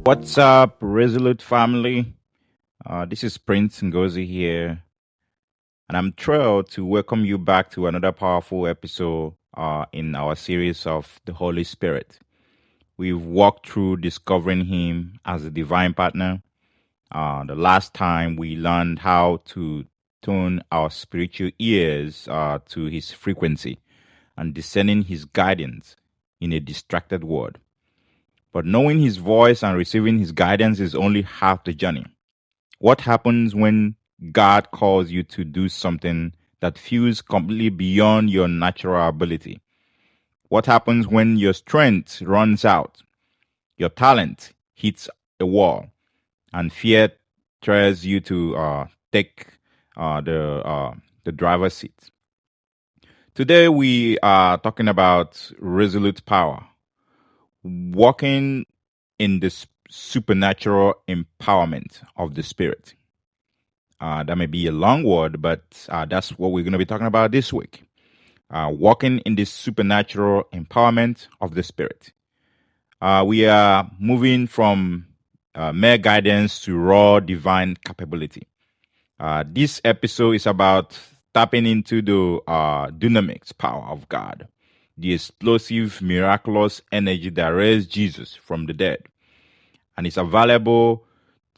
What's up, Resolute family? This is Prince Ngozi here, and I'm thrilled to welcome you back to another powerful episode in our series of the Holy Spirit. We've walked through discovering Him as a divine partner. The last time we learned how to tune our spiritual ears to His frequency and discerning His guidance in a distracted world. But knowing His voice and receiving His guidance is only half the journey. What happens when God calls you to do something that feels completely beyond your natural ability? What happens when your strength runs out, your talent hits a wall, and fear tears you to take the driver's seat? Today we are talking about resolute power, walking in the supernatural empowerment of the Spirit. That may be a long word, but that's what we're going to be talking about this week. Walking in the supernatural empowerment of the Spirit. We are moving from mere guidance to raw divine capability. This episode is about tapping into the dynamics power of God, the explosive, miraculous energy that raised Jesus from the dead. And it's available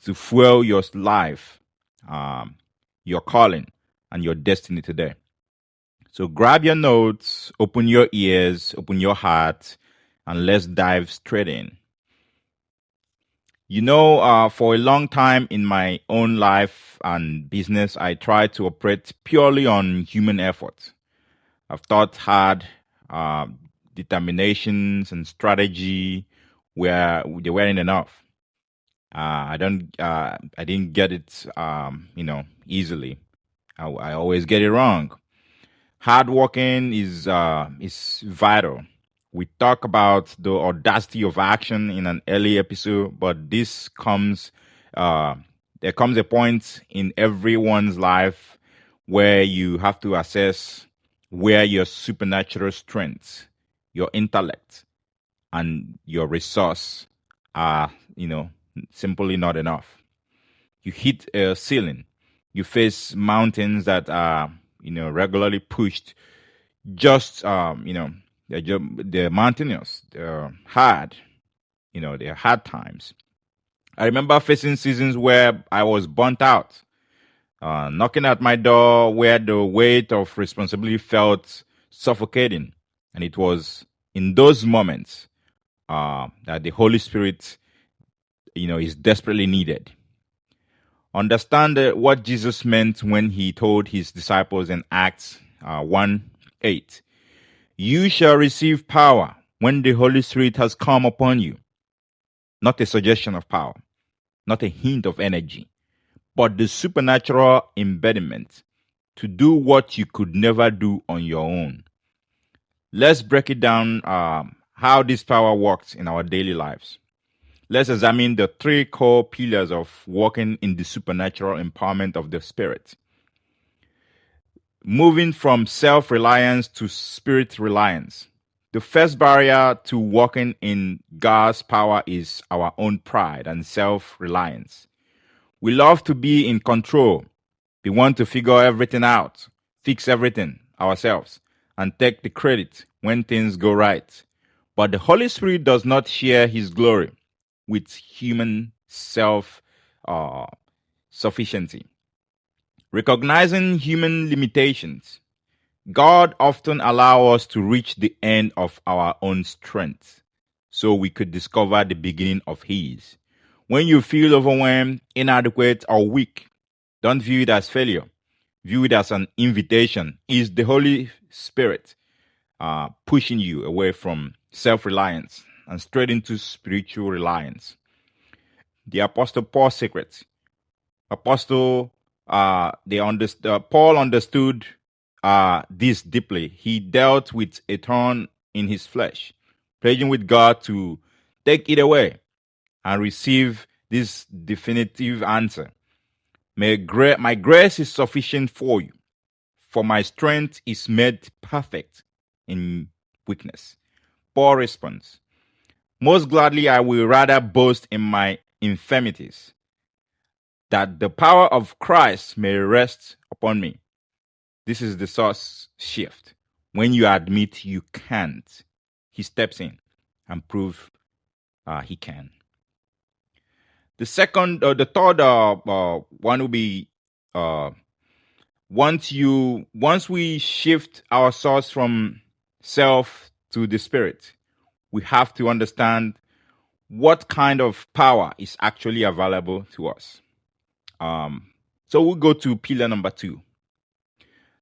to fuel your life, your calling, and your destiny today. So grab your notes, open your ears, open your heart, and let's dive straight in. For a long time in my own life and business, I tried to operate purely on human effort. I've thought hard, determinations and strategy where they weren't enough. I didn't get it, easily. I always get it wrong. Hard working is vital. We talk about the audacity of action in an early episode, but there comes a point in everyone's life where you have to assess where your supernatural strengths, your intellect, and your resource are, simply not enough. You hit a ceiling. You face mountains that are, regularly pushed. Just, they're mountainous. They're hard. They're hard times. I remember facing seasons where I was burnt out, knocking at my door where the weight of responsibility felt suffocating. And it was in those moments that the Holy Spirit, is desperately needed. Understand what Jesus meant when he told his disciples in Acts 1:8. You shall receive power when the Holy Spirit has come upon you. Not a suggestion of power, not a hint of energy, but the supernatural embodiment to do what you could never do on your own. Let's break it down how this power works in our daily lives. Let's examine the three core pillars of walking in the supernatural empowerment of the Spirit. Moving from self-reliance to spirit-reliance. The first barrier to walking in God's power is our own pride and self-reliance. We love to be in control. We want to figure everything out, fix everything ourselves, and take the credit when things go right. But the Holy Spirit does not share his glory with human self-sufficiency. Recognizing human limitations, God often allows us to reach the end of our own strength so we could discover the beginning of His. When you feel overwhelmed, inadequate, or weak, don't view it as failure. View it as an invitation. Is the Holy Spirit pushing you away from self-reliance and straight into spiritual reliance? The Apostle Paul's secret. Paul understood this deeply. He dealt with a thorn in his flesh, praying with God to take it away and receive this definitive answer. My grace is sufficient for you, for my strength is made perfect in weakness. Paul responds, Most gladly, I will rather boast in my infirmities, that the power of Christ may rest upon me. This is the source shift. When you admit you can't, he steps in and proves he can. The third one will be uh, once we shift our source from self to the spirit, we have to understand what kind of power is actually available to us. So we'll go to pillar number 2,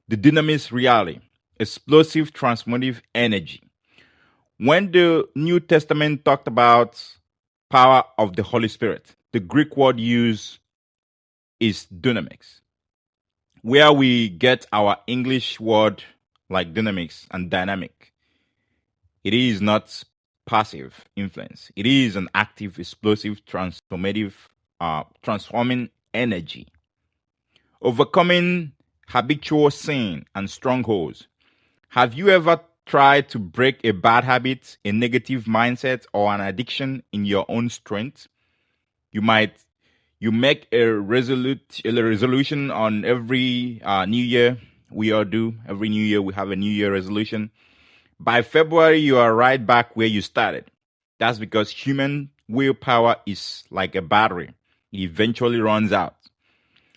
the dynamis reality, explosive transformative energy. When the New Testament talked about power of the Holy Spirit, the Greek word used is dynamics, where we get our English word like dynamics and dynamic. It is not passive influence. It is an active, explosive, transforming energy. Overcoming habitual sin and strongholds. Have you ever tried to break a bad habit, a negative mindset, or an addiction in your own strength? You make a resolution on every new year. We all do. Every new year we have a new year resolution. By February, you are right back where you started. That's because human willpower is like a battery. It eventually runs out.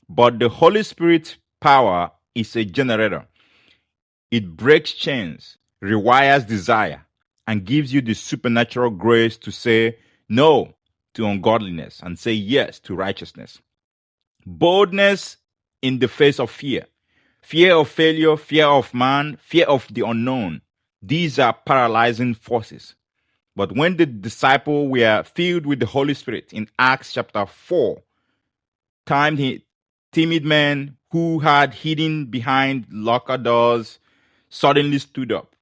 But the Holy Spirit power is a generator. It breaks chains, rewires desire, and gives you the supernatural grace to say no to ungodliness and say yes to righteousness. Boldness in the face of fear. Fear of failure, fear of man, fear of the unknown. These are paralyzing forces. But when the disciples were filled with the Holy Spirit in Acts chapter 4, timid men who had hidden behind locker doors suddenly stood up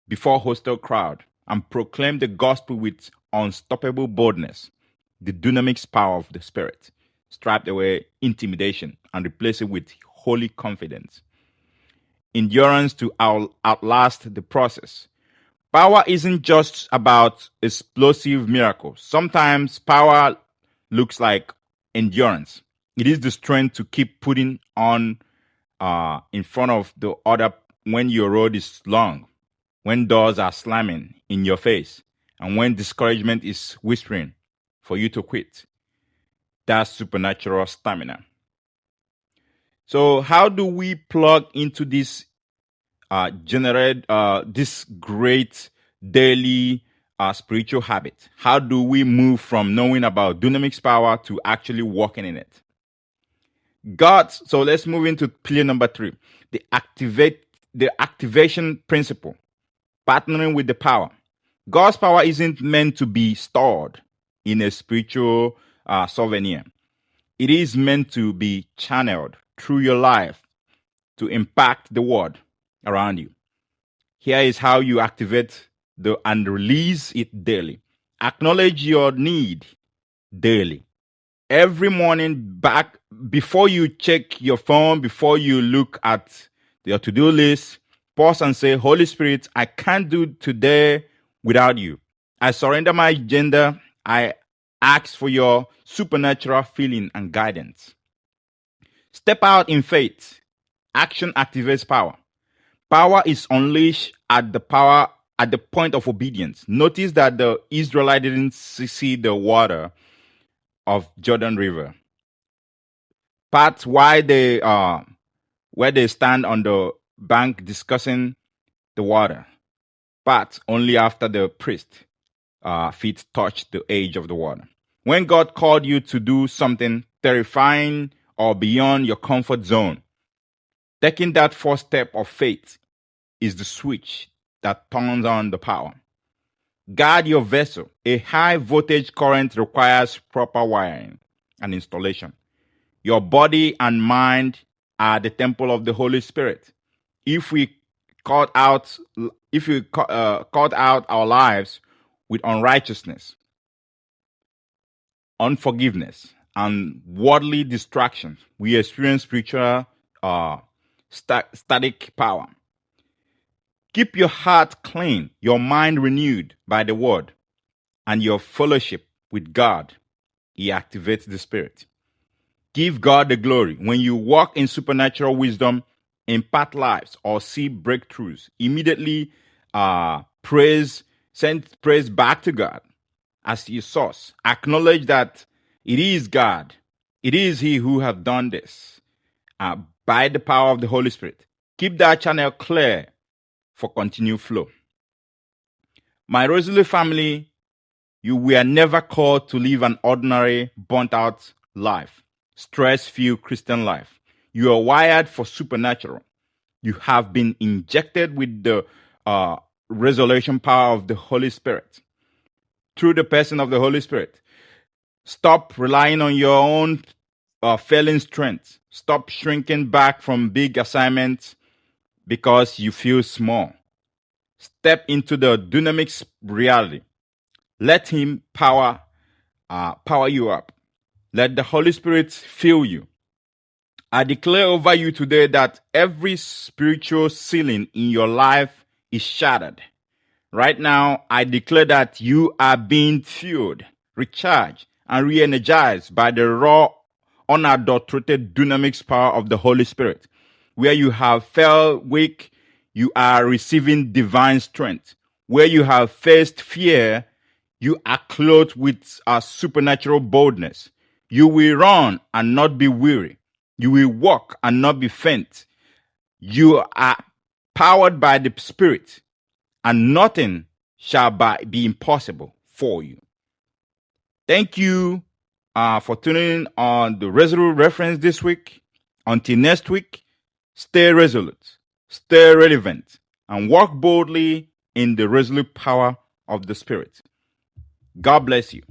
before a hostile crowd and proclaimed the gospel with unstoppable boldness. The dynamics power of the Spirit stripped away intimidation and replaced it with holy confidence. Endurance to outlast the process. Power isn't just about explosive miracles. Sometimes power looks like endurance. It is the strength to keep putting on in front of the other when your road is long, when doors are slamming in your face, and when discouragement is whispering for you to quit. That's supernatural stamina. So, how do we plug into this great daily spiritual habit? How do we move from knowing about dynamics power to actually walking in it? So let's move into pillar number 3, the activation principle, partnering with the power. God's power isn't meant to be stored in a spiritual souvenir. It is meant to be channeled through your life to impact the world around you. Here is how you activate and release it daily. Acknowledge your need daily. Every morning, back before you check your phone, before you look at your to-do list, pause and say, Holy Spirit, I can't do today without you. I surrender my agenda. I ask for your supernatural feeling and guidance. Step out in faith. Action activates power. Power is unleashed at the point of obedience. Notice that the Israelites didn't see the water of Jordan River. Part where they stand on the bank discussing the water. Part only after the priest feet touched the edge of the water. When God called you to do something terrifying or beyond your comfort zone, taking that first step of faith is the switch that turns on the power. Guard your vessel. A high voltage current requires proper wiring and installation. Your body and mind are the temple of the Holy Spirit. If we cut out our lives with unrighteousness, unforgiveness, and worldly distractions, we experience spiritual static power. Keep your heart clean, your mind renewed by the word. and your fellowship with God, He activates the Spirit. Give God the glory. When you walk in supernatural wisdom, impart lives, or see breakthroughs, immediately send praise back to God as your source. Acknowledge that it is God. It is He who have done this by the power of the Holy Spirit. Keep that channel clear for continued flow. My Resolute family, you were never called to live an ordinary, burnt-out life, stress-filled Christian life. You are wired for supernatural. You have been injected with the resurrection power of the Holy Spirit through the person of the Holy Spirit. Stop relying on your own failing strength. Stop shrinking back from big assignments because you feel small. Step into the dynamics reality. Let Him power you up. Let the Holy Spirit fill you. I declare over you today that every spiritual ceiling in your life is shattered. Right now, I declare that you are being fueled, recharged, and re-energized by the raw, unadulterated dynamics power of the Holy Spirit. Where you have felt weak, you are receiving divine strength. Where you have faced fear, you are clothed with a supernatural boldness. You will run and not be weary. You will walk and not be faint. You are powered by the Spirit, and nothing shall be impossible for you. Thank you for tuning in on the Resolute Reference this week. Until next week, stay resolute, stay relevant, and walk boldly in the resolute power of the Spirit. God bless you.